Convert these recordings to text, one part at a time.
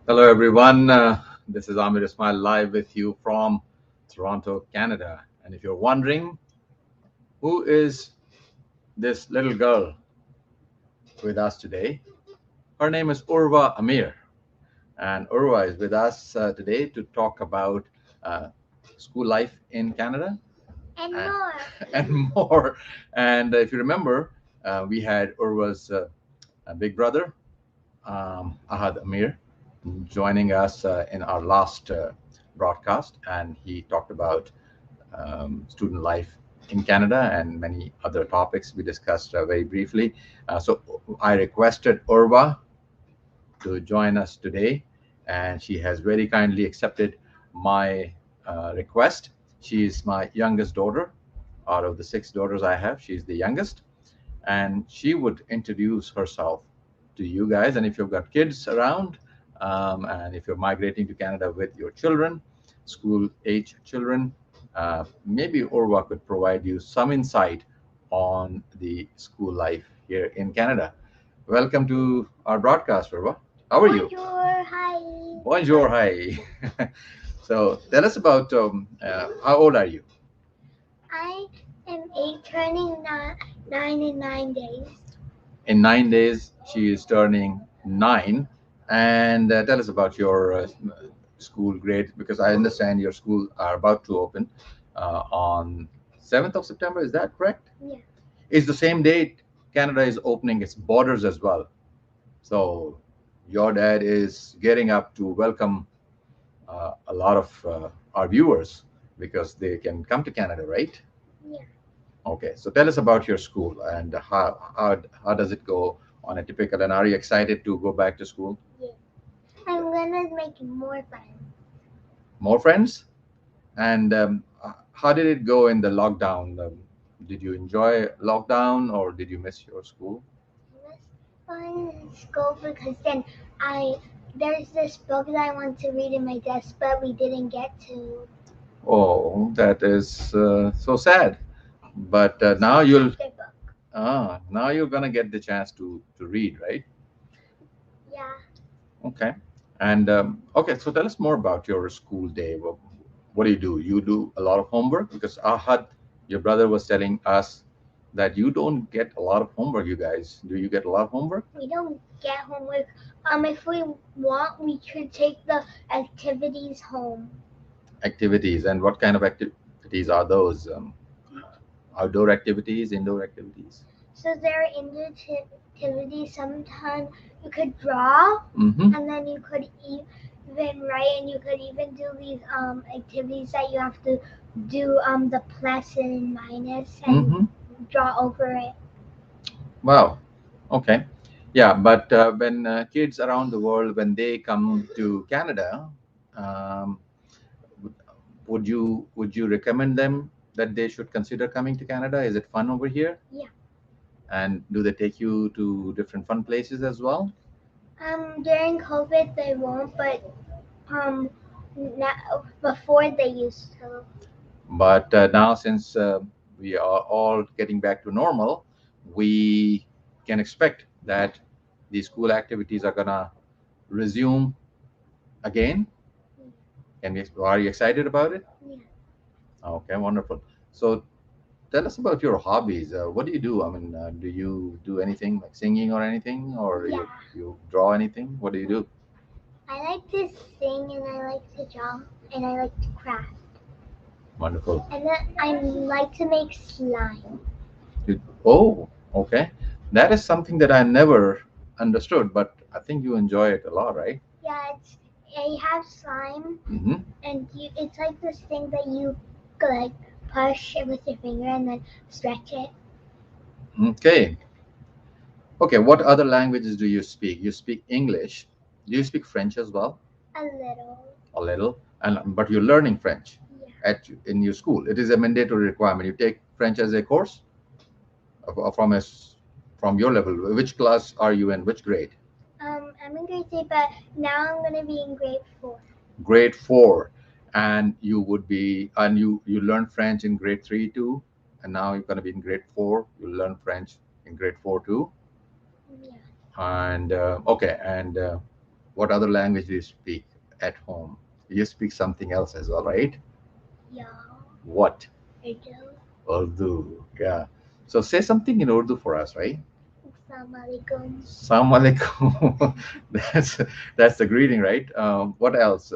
Hello, everyone. This is Amir live with you from Toronto, Canada. And if you're wondering who is this little girl with us today, her name is Urwa Amir. And Urwa is with us today to talk about uh, school life in Canada and more. and more. And if you remember, we had Urwa's big brother, Ahad Amir, joining us in our last broadcast, and he talked about student life in Canada and many other topics we discussed very briefly. So I requested Urwa to join us today, and she has very kindly accepted my request. She is my youngest daughter. Out of the six daughters I have, she's the youngest, and she would introduce herself to you guys. And if you've got kids around, and if you're migrating to Canada with your children, school age children, maybe Urwa could provide you some insight on the school life here in Canada. Welcome to our broadcast, Urwa. How are you? Bonjour, hi. Bonjour, hi. So tell us about how old are you? I am 8, turning 9 in 9 days. In 9 days, she is turning 9. And tell us about your school grade, because I understand your school are about to open on 7th of September. Is that correct? Yeah. It's the same date Canada is opening its borders as well. So your dad is getting up to welcome a lot of our viewers because they can come to Canada, right? Yeah. Okay, so tell us about your school and how does it go on a typical, and are you excited to go back to school? Yeah. I'm gonna make more friends. More friends? And how did it go in the lockdown? Did you enjoy lockdown or did you miss your school? It was fun in school because then there's this book that I want to read in my desk, but we didn't get to. Oh, that is so sad. But now you're gonna get the chance to read, right? Yeah. Okay. And okay, so tell us more about your school day. What do you do? You do a lot of homework because Ahad, your brother, was telling us that you don't get a lot of homework. You guys, do you get a lot of homework? We don't get homework. If we want, we could take the activities home. Activities, and what kind of activities are those? Outdoor activities, indoor activities? So there are indoor activities. Sometimes you could draw, Mm-hmm. and then you could even write, and you could even do these activities that you have to do the plus and minus and Mm-hmm. draw over it. Wow. Okay. Yeah, but when kids around the world, when they come to Canada, um, would would you recommend them that they should consider coming to Canada? Is it fun over here? Yeah. And do they take you to different fun places as well? During COVID they won't, but um, now, before they used to. But now, since we are all getting back to normal, we can expect that the school activities are gonna resume again. Are you excited about it? Yeah. Okay, wonderful. So tell us about your hobbies. What do you do? I mean, do you do anything like singing or anything, or Yeah. you draw anything? What do you do? I like to sing and I like to draw and I like to craft. Wonderful. And then I like to make slime. Oh, okay. That is something that I never understood, but I think you enjoy it a lot, right? Yeah, you have slime Mm-hmm. and it's like this thing that you like push it with your finger and then stretch it. Okay. Okay, what other languages do you speak? You speak English. Do you speak French as well? A little. A little, and but you're learning French Yeah. in your school. It is a mandatory requirement. You take French as a course from from your level. Which class are you in? Which grade? I'm in grade 3, but now I'm gonna be in grade 4. Grade 4. And you would be, and you learn French in grade 3 too, and now you're going to be in grade 4. You learn French in grade 4 too. Yeah. And okay, and what other language do you speak at home? You speak something else as well, right? Yeah. What? I do. Urdu. Yeah. So say something in Urdu for us, right? Assalamualaikum. Assalamu alaikum. that's that's the greeting, right? What else?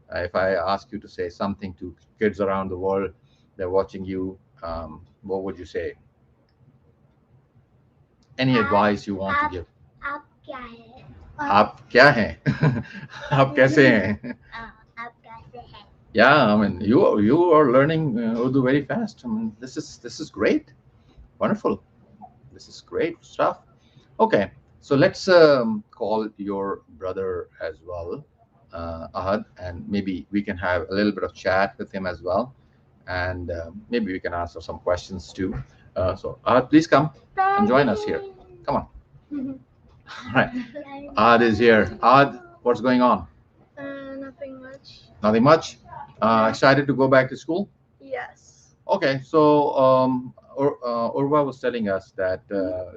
If I ask you to say something to kids around the world, they're watching you. What would you say? Any आप advice you want to आप give? आप क्या है? आप क्या हैं? आप कैसे हैं? आप कैसे हैं? Yeah, I mean, you are learning Urdu very fast. I mean, this is great, wonderful. This is great stuff. Okay, so let's call your brother as well, Ahad, and maybe we can have a little bit of chat with him as well, and maybe we can answer some questions too. So Ahad, please come and join us here. Come on. All right, Ahad is here. Ahad, what's going on? Nothing much. Nothing much. Excited to go back to school? Yes. Okay, so Urwa was telling us that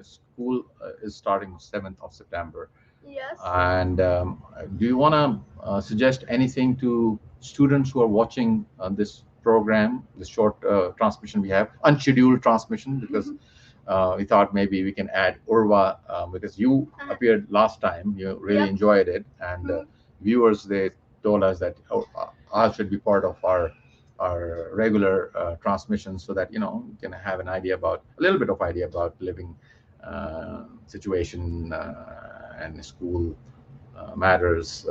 school is starting 7th of September. Yes. And do you want to suggest anything to students who are watching this program, this short transmission we have, unscheduled transmission, because we thought maybe we can add Urwa because you appeared last time, you really Yep. enjoyed it, and viewers, they told us that I should be part of our regular transmissions so that you can have an idea about a little bit of idea about living situation and school matters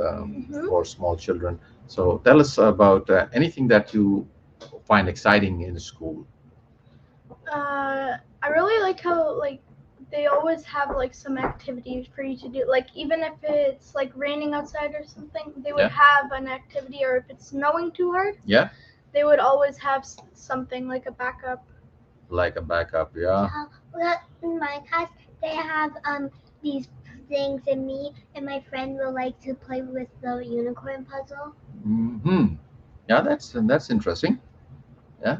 for small children. So tell us about anything that you find exciting in school. I really like how they always have some activities for you to do. Like even if it's raining outside or something, they would Yeah. have an activity. Or if it's snowing too hard, Yeah, they would always have something like a backup. like a backup. Yeah. Well, in my class, they have these things, and me and my friend will like to play with the unicorn puzzle. Yeah, that's interesting. Yeah.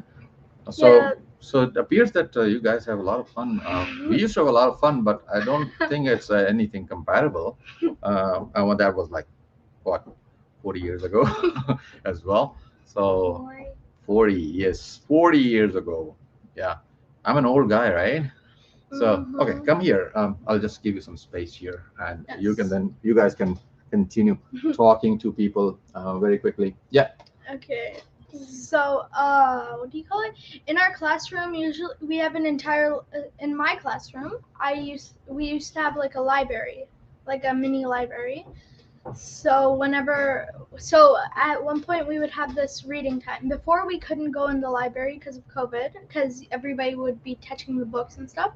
So Yeah. so it appears that you guys have a lot of fun. We used to have a lot of fun, but I don't think it's anything comparable. And that was like what 40 years ago as well. So 40, yes, 40 years ago. Yeah, I'm an old guy, right? So okay, come here. I'll just give you some space here, and you can Yes. then you guys can continue talking to people very quickly. Yeah. Okay. So, what do you call it? In our classroom, usually we have an entire. In my classroom, we used to have a library, like a mini library. So at one point we would have this reading time. Before we couldn't go in the library because of COVID, because everybody would be touching the books and stuff.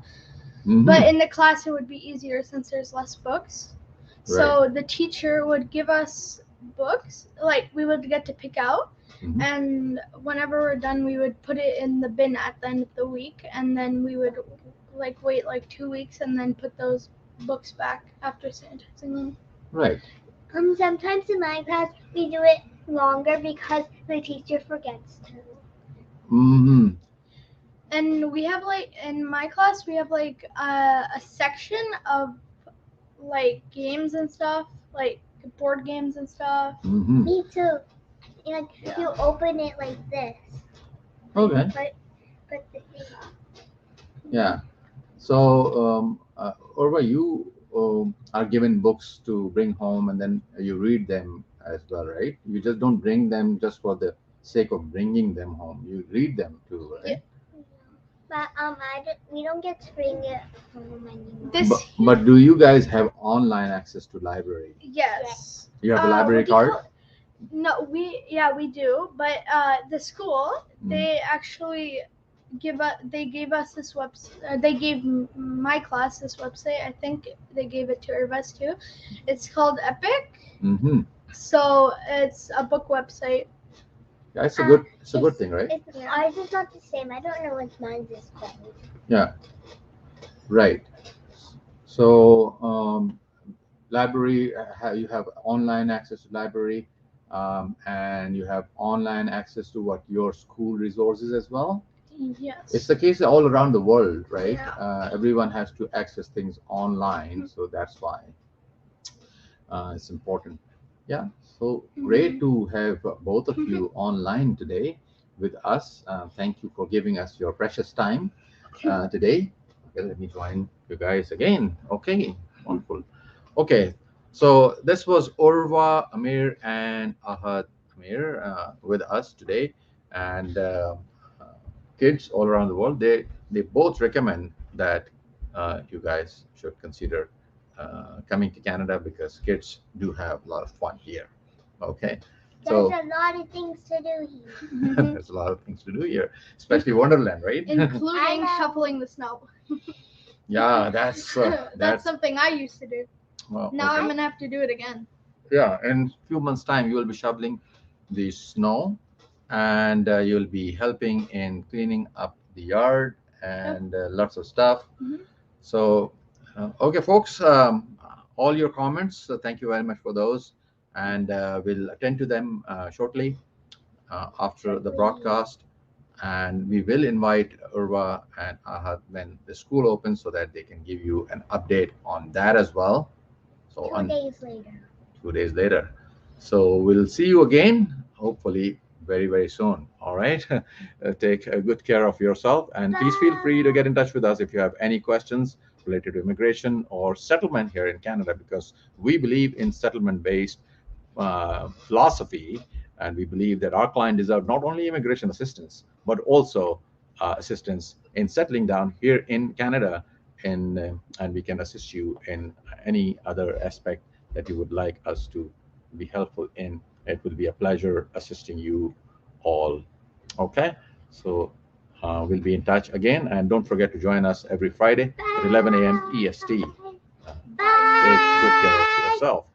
But in the class, it would be easier since there's less books. So the teacher would give us books, we would get to pick out, and whenever we're done, we would put it in the bin at the end of the week, and then we would wait 2 weeks and then put those books back after sanitizing them. Right. Sometimes in my class we do it longer because the teacher forgets to. And we have in my class we have a section of games and stuff, board games and stuff. Me too. You open it like this. Okay. But Yeah. So, Urva, you are given books to bring home and then you read them as well, right? You just don't bring them just for the sake of bringing them home. You read them too, right? But we don't get to bring it home anymore. But do you guys have online access to library? Yes. You have a library card? No, we do, but the school they actually they gave us this they gave my class this website. I think they gave it to Urva's too. It's called Epic. Mm-hmm. So it's a book website. Yeah, it's a good thing, right? Ours is not the same. I don't know what mine is called. Yeah, right. So library, you have online access to library, and you have online access to what your school resources as well. Yes. It's the case all around the world, right? Yeah. Everyone has to access things online, so that's why it's important. Yeah, so great to have both of you online today with us. Thank you for giving us your precious time today. Okay, let me join you guys again. Okay, wonderful. Okay, so this was Urwa, Amir, and Ahad Amir with us today, and uh, kids all around the world. They both recommend that you guys should consider coming to Canada because kids do have a lot of fun here. Okay, There's so a lot of things to do here. there's a lot of things to do here, especially Wonderland, right? Including know. shoveling the snow. Yeah, that's That's something I used to do. well, Now okay. I'm gonna have to do it again. Yeah, in a few months' time, you will be shoveling the snow, and you'll be helping in cleaning up the yard and lots of stuff. Mhm. So, okay, folks, all your comments. So thank you very much for those, and we'll attend to them shortly after the broadcast. And we will invite Urwa and Ahad when the school opens so that they can give you an update on that as well. So, 2 days later. 2 days later. So we'll see you again, hopefully very, very soon. All right. Take good care of yourself. And please feel free to get in touch with us if you have any questions related to immigration or settlement here in Canada, because we believe in settlement based philosophy. And we believe that our client deserve not only immigration assistance, but also assistance in settling down here in Canada. And we can assist you in any other aspect that you would like us to be helpful in. It will be a pleasure assisting you all. Okay, so we'll be in touch again, and don't forget to join us every Friday at 11 a.m. EST. Take good care of yourself.